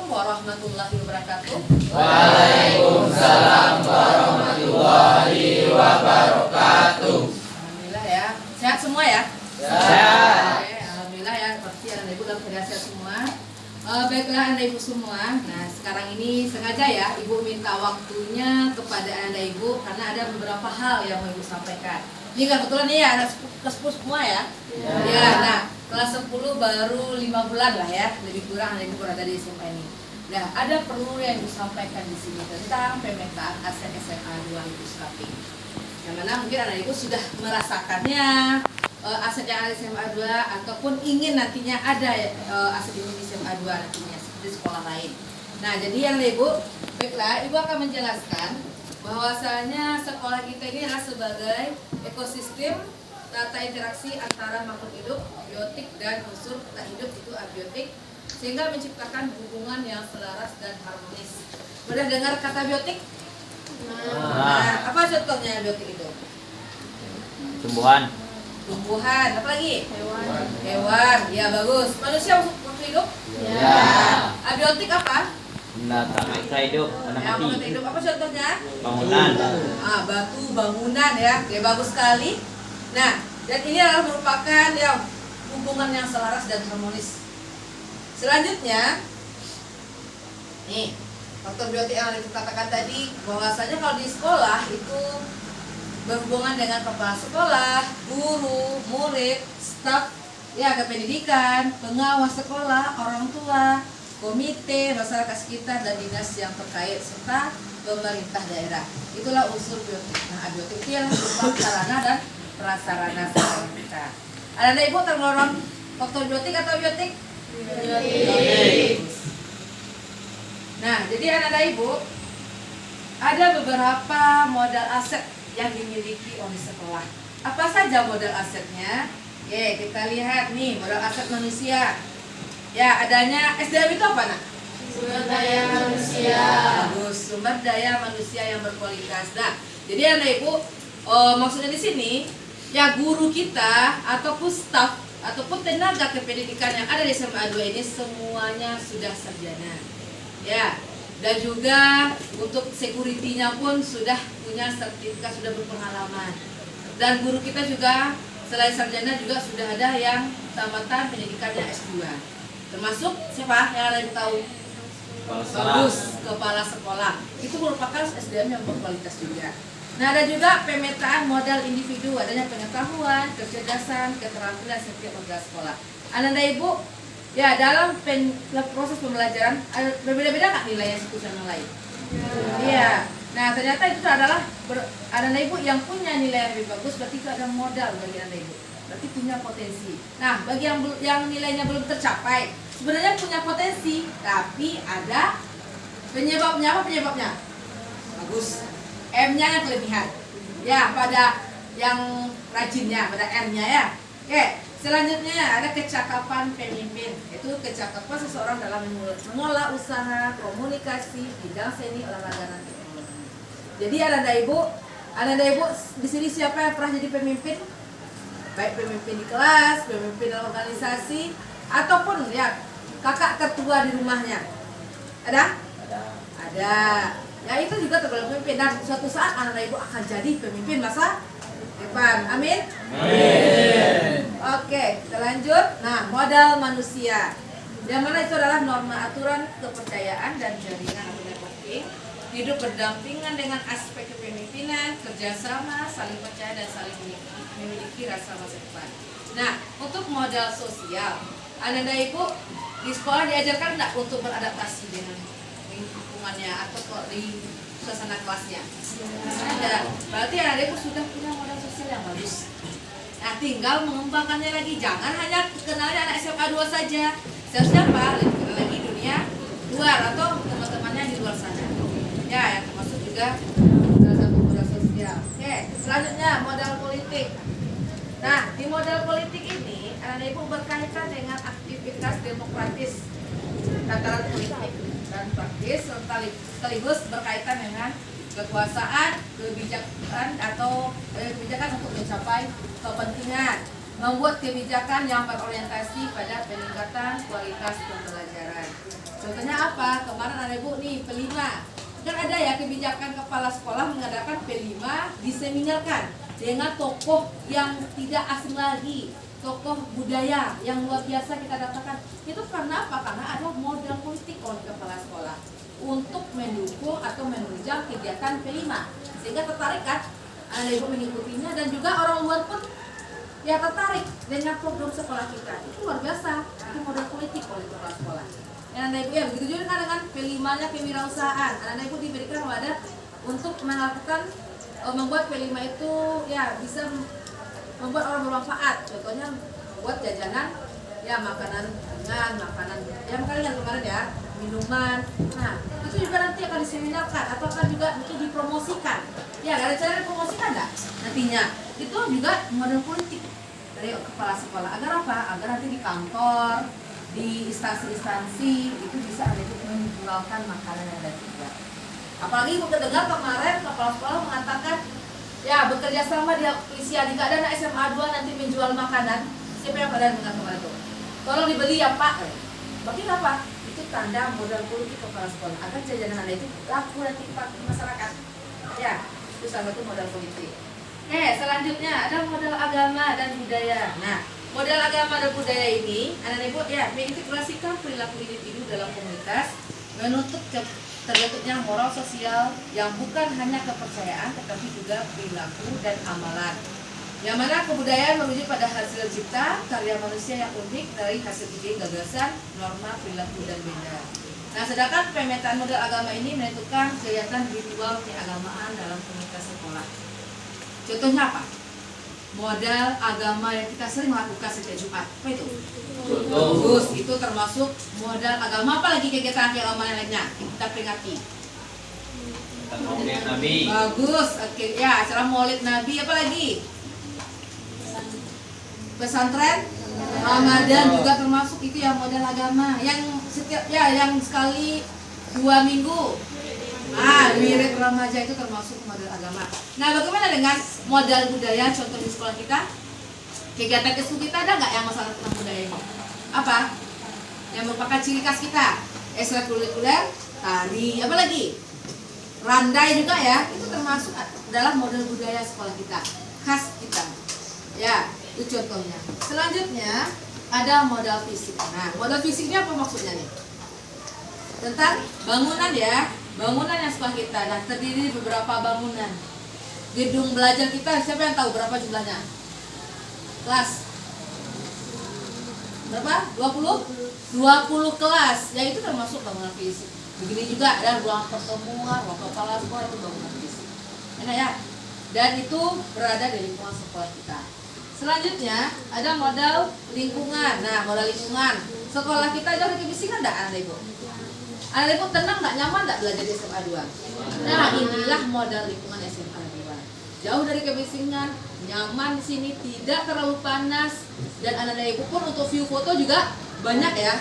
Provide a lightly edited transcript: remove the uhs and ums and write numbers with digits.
warahmatullahi wabarakatuh. Waalaikumsalam warahmatullahi wabarakatuh. Alhamdulillah ya. Sehat semua ya? Sehat. Oke, alhamdulillah ya. Pasti anak ibu dalam keadaan sehat semua. Baiklah anak ibu semua. Nah sekarang ini sengaja ya ibu minta waktunya kepada anak ibu karena ada beberapa hal yang mau ibu sampaikan. Ini kan kebetulan nih ya anak kelas 10 semua ya. Ya, nah kelas 10 baru 5 bulan lah ya, lebih kurang anak ibu berada di SMA ini. Nah ada perlu yang ibu sampaikan di sini tentang pemetaan aset SMA 2 ibu Skapi. Yang mana mungkin anak ibu sudah merasakannya aset yang ada di SMA 2 ataupun ingin nantinya ada aset ini di SMA 2 nantinya seperti sekolah lain. Nah jadi yang ibu, baiklah ibu akan menjelaskan bahwasanya sekolah kita ini adalah sebagai ekosistem tata interaksi antara makhluk hidup, biotik dan unsur tak hidup itu abiotik sehingga menciptakan hubungan yang selaras dan harmonis. Pernah dengar kata biotik? Nah, apa contohnya biotik itu? Tumbuhan. Tumbuhan, apa lagi? Hewan, ya bagus. Manusia makhluk hidup? Ya. Abiotik apa? Binatang ekstra hidup, Ya, makhluk hidup apa contohnya? bangunan. Batu, bangunan ya, oke bagus sekali. Nah, dan ini adalah merupakan ya hubungan yang selaras dan harmonis. Selanjutnya, nih faktor biotik yang kita katakan tadi bahwasanya kalau di sekolah itu berhubungan dengan kepala sekolah, guru, murid, staf, ya kependidikan, pengawas sekolah, orang tua, komite, masyarakat sekitar dan dinas yang terkait serta pemerintah daerah. Itulah unsur biotik. Nah, biotik itu yang berupa sarana dan prasarana sekolah kita. Ada ibu tergolong faktor biotik atau biotik? Biotik. Nah, jadi anak ibu ada beberapa modal aset yang dimiliki oleh sekolah. Apa saja modal asetnya? Oke, kita lihat nih modal aset manusia. Ya, adanya SDM itu apa nak? Sumber daya manusia. Bagus, sumber daya manusia yang berkualitas. Nah, jadi anak ibu, maksudnya di sini ya guru kita ataupun staf ataupun tenaga kependidikan yang ada di SMA 2 ini semuanya sudah sarjana. Ya, dan juga untuk security-nya pun sudah punya sertifikat, sudah berpengalaman. Dan guru kita juga selain sarjana juga sudah ada yang tamatan pendidikannya S2. Termasuk siapa yang ada yang tahu? Bagus, kepala sekolah. Itu merupakan SDM yang berkualitas juga. Nah, ada juga pemetaan modal individu, adanya pengetahuan, kecerdasan, keterampilan setiap warga sekolah. Anda ibu, ya dalam proses pembelajaran berbeda-beda nggak nilainya satu sama lain? Iya. Nah, ternyata itu adalah anda ibu yang punya nilai yang lebih bagus, berarti itu ada modal bagi anda ibu. Berarti punya potensi. Nah, bagi yang nilainya belum tercapai, sebenarnya punya potensi, tapi ada penyebabnya. Apa penyebabnya? Bagus. M-nya yang kelebihan. Ya, pada yang rajinnya, pada R-nya ya. Oke, selanjutnya ada kecakapan pemimpin. Itu kecakapan seseorang dalam mengelola usaha, komunikasi, bidang seni, olahraga dan teknologi. Jadi ada ibu di sini siapa yang pernah jadi pemimpin? Baik pemimpin di kelas, pemimpin dalam organisasi, ataupun ya kakak tertua di rumahnya. Ada? Ada. Ya itu juga tergolong pemimpin dan suatu saat anak ibu akan jadi pemimpin masa depan. Amin. Amin. Oke, kita lanjut. Nah, modal manusia. Yang mana itu adalah norma aturan kepercayaan dan jaringan atau networking. Hidup berdampingan dengan aspek kepemimpinan, kerjasama, saling percaya dan saling memiliki rasa masa depan. Nah, untuk modal sosial, anak ibu di sekolah diajarkan enggak untuk beradaptasi dengan lingkungannya atau di suasana kelasnya? Ada. Berarti anak ibu sudah punya modal sosial yang bagus. Nah, tinggal mengembangkannya lagi. Jangan hanya kenalnya anak SMA 2 saja. Seharusnya apa? Lebih kenal lagi dunia luar atau teman-temannya di luar sana. Ya, yang termasuk juga salah satu modal sosial. Oke, selanjutnya modal politik. Nah, di modal politik ini anak ibu berkaitan dengan aktivitas demokratis tataran politik dan praktis sekaligus berkaitan dengan kekuasaan, kebijakan atau kebijakan untuk mencapai kepentingan, membuat kebijakan yang berorientasi pada peningkatan kualitas pembelajaran. Contohnya apa? Kemarin ada ibu nih P5. Kan ada ya kebijakan kepala sekolah mengadakan P5 diseminarkan dengan tokoh yang tidak asing lagi, tokoh budaya yang luar biasa kita dapatkan. Itu karena apa? Karena ada modal politik oleh kepala sekolah untuk mendukung atau menunjang kegiatan P5, sehingga tertarik kan anak ibu mengikutinya, dan juga orang luar pun ya tertarik dengan program sekolah kita. Itu luar biasa, itu modal politik oleh kepala sekolah. Anak ibu ya begitu juga dengan P5-nya kewirausahaan. Anak ibu diberikan wadah untuk melakukan membuat P5 itu ya bisa membuat orang bermanfaat. Contohnya buat jajanan ya, makanan ringan, makanan ya makanan yang kemarin ya, minuman. Nah, itu juga nanti akan diseminarkan atau akan juga mungkin dipromosikan. Ya, ada cara dipromosikan enggak? Nantinya itu juga modal politik dari kepala sekolah. Agar apa? Agar nanti di kantor, di instansi-instansi itu bisa ada itu menjualkan makanan yang ada juga. Apalagi ibu dengar kemarin kepala sekolah mengatakan ya bekerja sama di Polisian, jika ada anak SMA 2 nanti menjual makanan, siapa yang pada dengar kemarin itu? Tolong dibeli ya Pak. Berarti apa? Itu tanda modal politik kepala sekolah agar jajanan Anda itu laku nanti di masyarakat. Ya, itu salah satu modal politik. Selanjutnya ada modal agama dan budaya. Nah, modal agama dan budaya ini anak ibu ya mengintegrasikan perilaku individu dalam komunitas, menutup terbentuknya moral sosial yang bukan hanya kepercayaan tetapi juga perilaku dan amalan. Yang mana kebudayaan merujuk pada hasil cipta karya manusia yang unik dari hasil ide, gagasan, norma, perilaku dan benda. Nah, sedangkan pemetaan modal agama ini menentukan kegiatan ritual keagamaan dalam komunitas sekolah. Contohnya apa? Modal agama yang kita sering lakukan setiap Jumat. Apa itu? Bagus, itu termasuk modal agama. Apalagi kegiatan keagamaan lainnya kita peringati. Maulid Nabi. Bagus, oke ya, acara Maulid Nabi. Apalagi? Pesantren Ramadan juga termasuk itu ya modal agama. Yang setiap ya yang sekali 2 minggu. Wirid remaja itu termasuk modal agama. Nah, bagaimana dengan modal budaya? Contoh di sekolah kita, kegiatan kesku kita ada nggak yang masalah tentang budaya ini? Apa? Yang merupakan ciri khas kita, ekstrakurikuler, tari, apa lagi? Randai juga ya, itu termasuk dalam modal budaya sekolah kita, khas kita. Ya, itu contohnya. Selanjutnya ada modal fisik. Nah, modal fisiknya apa maksudnya nih? Tentang bangunan ya. Bangunan yang sekolah kita, nah terdiri beberapa bangunan. Gedung belajar kita, siapa yang tahu berapa jumlahnya? Kelas berapa? 20 kelas, ya itu termasuk bangunan fisik. Begini juga ada ruang pertemuan, ruang kepala sekolah, itu bangunan fisik. Enak ya? Dan itu berada di lingkungan sekolah kita. Selanjutnya ada modal lingkungan. Nah, modal lingkungan, sekolah kita jauh dari kebisingan enggak Anda Ibu? Anda Ibu tenang nggak, nyaman nggak belajar di SMA 2? Nah, inilah modal lingkungan SMA 2. Jauh dari kebisingan, nyaman di sini, tidak terlalu panas, dan Anda Ibu pun untuk view foto juga banyak ya.